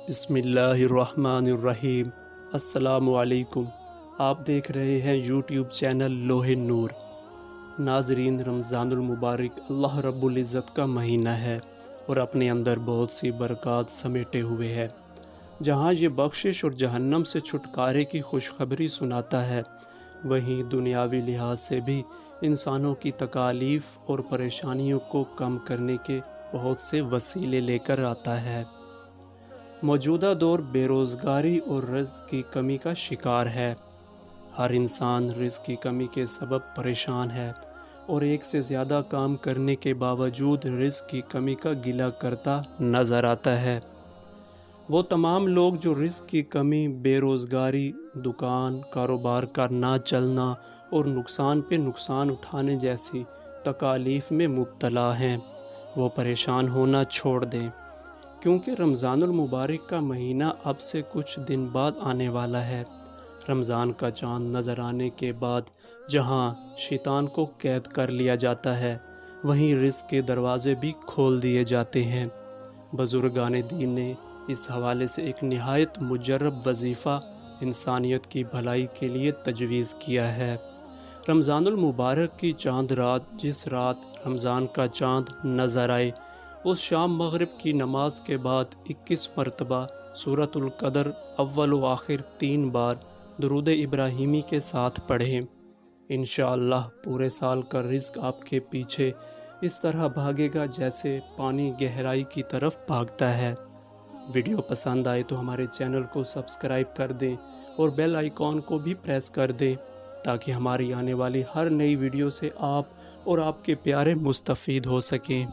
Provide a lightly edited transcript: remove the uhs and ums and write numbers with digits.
بسم اللہ الرحمن الرحیم۔ السلام علیکم۔ آپ دیکھ رہے ہیں یوٹیوب چینل لوح نور۔ ناظرین، رمضان المبارک اللہ رب العزت کا مہینہ ہے اور اپنے اندر بہت سی برکات سمیٹے ہوئے ہے۔ جہاں یہ بخشش اور جہنم سے چھٹکارے کی خوشخبری سناتا ہے، وہیں دنیاوی لحاظ سے بھی انسانوں کی تکالیف اور پریشانیوں کو کم کرنے کے بہت سے وسیلے لے کر آتا ہے۔ موجودہ دور بے روزگاری اور رزق کی کمی کا شکار ہے۔ ہر انسان رزق کی کمی کے سبب پریشان ہے اور ایک سے زیادہ کام کرنے کے باوجود رزق کی کمی کا گلہ کرتا نظر آتا ہے۔ وہ تمام لوگ جو رزق کی کمی، بے روزگاری، دکان کاروبار کا نہ چلنا اور نقصان پہ نقصان اٹھانے جیسی تکالیف میں مبتلا ہیں، وہ پریشان ہونا چھوڑ دیں، کیونکہ رمضان المبارک کا مہینہ اب سے کچھ دن بعد آنے والا ہے۔ رمضان کا چاند نظر آنے کے بعد جہاں شیطان کو قید کر لیا جاتا ہے، وہیں رزق کے دروازے بھی کھول دیے جاتے ہیں۔ بزرگان دین نے اس حوالے سے ایک نہایت مجرب وظیفہ انسانیت کی بھلائی کے لیے تجویز کیا ہے۔ رمضان المبارک کی چاند رات، جس رات رمضان کا چاند نظر آئے، اس شام مغرب کی نماز کے بعد 21 مرتبہ سورۃ القدر اول و آخر 3 بار درود ابراہیمی کے ساتھ پڑھیں۔ انشاءاللہ پورے سال کا رزق آپ کے پیچھے اس طرح بھاگے گا جیسے پانی گہرائی کی طرف بھاگتا ہے۔ ویڈیو پسند آئے تو ہمارے چینل کو سبسکرائب کر دیں اور بیل آئیکن کو بھی پریس کر دیں تاکہ ہماری آنے والی ہر نئی ویڈیو سے آپ اور آپ کے پیارے مستفید ہو سکیں۔